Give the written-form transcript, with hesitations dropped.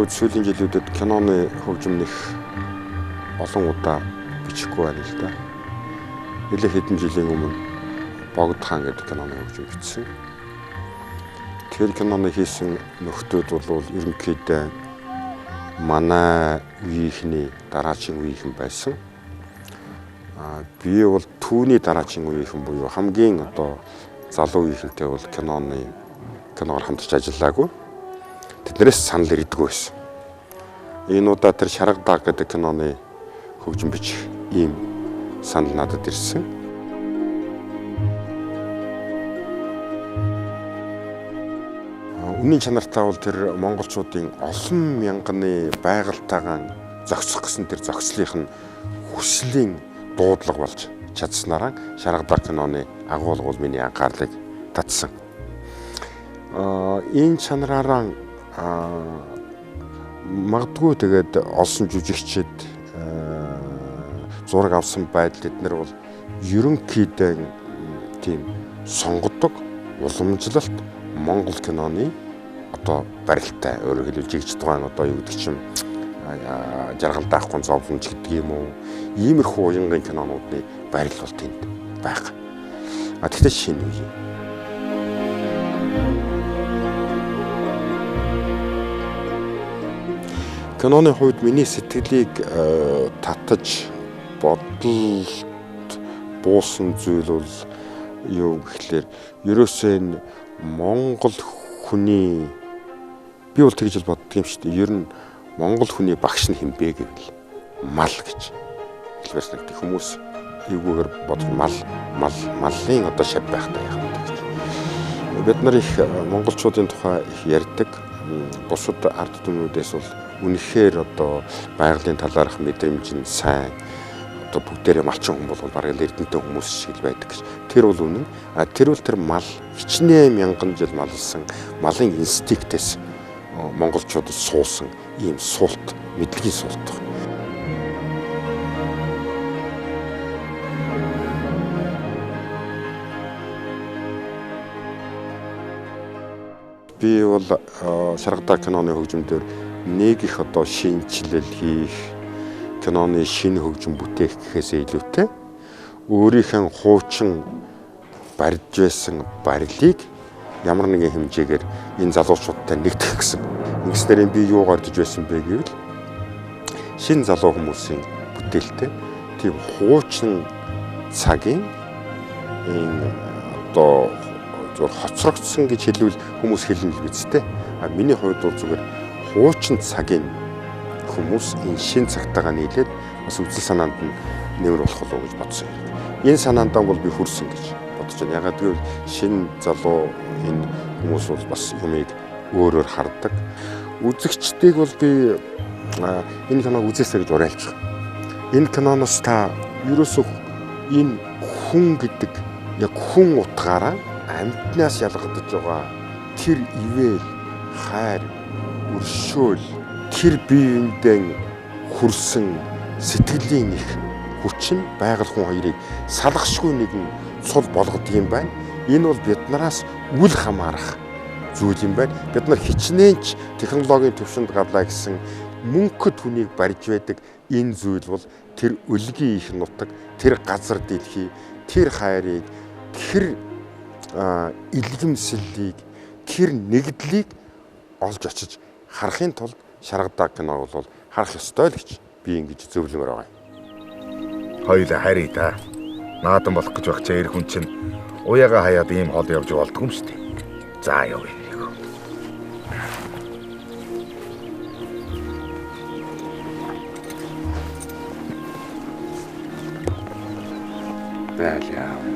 хувьд сүүлийн жилүүдэд киноны хөгжим нэх олон удаа бичихгүй байна л да. Нэлээд хэдэн жилийн өмнө Богд хаан гэдэг киноны хөгжим бичсэн. Тэр киноны хийсэн нөхдүүд бол ерөнхийдөө манай үеийнхний дараагийн үеийнхэн байсан. Би бол түүний дараагийн үеийнхэн буюу хамгийн одоо залуу үеийнхэнтэй бол киноор хамтарч ажиллаагүй. Тэднээс санал ирдэггүй байсан. Энэ удаа тэр Шарга даг гэдэг киноны хөгжим бичих ийм санал надад ирсэн. Үнийн чанартай бол тэр монголчуудын олон мянганы байгальтайгаан зохицох гэсэн тэр зохицлынх нь хүслийн дуудлага болж чадсанараа Шарга даг киноны агуулга бол миний анхаарлыг татсан. Энэ чанараараа магадгүй тэгээд олсон жүжигчид зураг авсан байдал эднэр бол ерөнхийдөө тийм сонгодог уламжлалт Монгол киноны одоо барилттай өөрөөр хэлбэл жигч тухайн одоо юу гэдэг чинь жаргал даахгүй зовлонч гэдэг юм уу иймэрхүү уянгын кинонуудны барил бол тэнд байгаа. Тэгэхдээ шинэ үе. Киноны хувьд миний сэтгэлийг татаж бодолд буусан зүйл бол юу гэхлээр ерөөсөө энэ Монгол хүний би бол тэгж л боддог юм шүү дээ. Ер нь Монгол хүний багш нь хэмбэ гэвэл мал гэж хэлбэрс нэгдэг хүмүүс эвгүйгээр бодох малын одоо шав байхтай яах вэ гэж. Бид нар их монголчуудын тухай их ярьдаг. Бусад ард түмнүүдээс бол үнэхээр одоо байгалийн талаарх мэдрэмж нь сайн. Одоо бүгдээрээ малчин хүн бол бараг л эрдэнэтэй хүмүүс шиг л байдаг гэж. Тэр бол үнэн. Тэр бол тэр мал хичнээн мянган жил малсан малын инстинктээс монголчууд суусан ийм суулт, мэдлэгийн суулт. Би бол Шарга даг киноны хөгжимдөр нэг их одоо шинжилэл хийх киноны шинэ хөгжим бүтээх гэхээсээ илүүтэй өөрийнхөө хуучин барьж байсан барилыг ямар нэгэн хэмжээгээр энэ залуучуудтай нэгтгэх гэсэн. Ингэснээр би юу гардж байсан бэ гэвэл шинэ залуу хүмүүсийн бүтээлтэй тийм хуучин цагийн энэ одоо зөвхөн хоцрогдсон гэж хэлвэл хүмүүс хэлнэ л бидтэй. Миний хувьд бол зүгээр хуучин цагийн хүмүүс энэ шин цагтаагаа нийлээд бас үзэл санаанд нь нэмэр болох болов уу гэж бодсон юм. Энэ санаандаа бол би хүрсэн гэж бодож байна. Ягаад гэвэл шин залуу энэ хүмүүс бол бас юмыг өөрөөр хардаг. Үзэгчдийг бол би энэ киног үзээсэй гэж уриалж байгаа. Энэ киноноос та ерөөсөө энэ хүн гэдэг яг хүн утгаараа амьтнаас ялгагдаж байгаа тэр ивэл, хайр, өршөөл тэр биеиндээ хүрсэн сэтгэлийн их хүчин байгаль хүн хоёрыг салгашгүй нэгэн цул болгодог юм байна. Энэ бол биднараас үл хамаарах зүйл юм байна. Бид нар хичнээнч технологийн төвшөнд гарлаа гэсэн мөнхөд хүнийг барьж байдаг энэ зүйл бол тэр өлгийн их нутаг, тэр газар дэлхий, тэр хайрыг, тэр илгэмслийг, тэр нэгдлийг олж очиж харахын тулд Шарга даг кино бол харах ёстой л гэж би ингэж зөвлөмөр байгаа юм. Хоёулаа харъя та. Наадан болох гэж байх чаа эр хүн чинь уяага хаяад ийм хол явж болдгоо юм шүү дээ. За явъя. Бэлээ.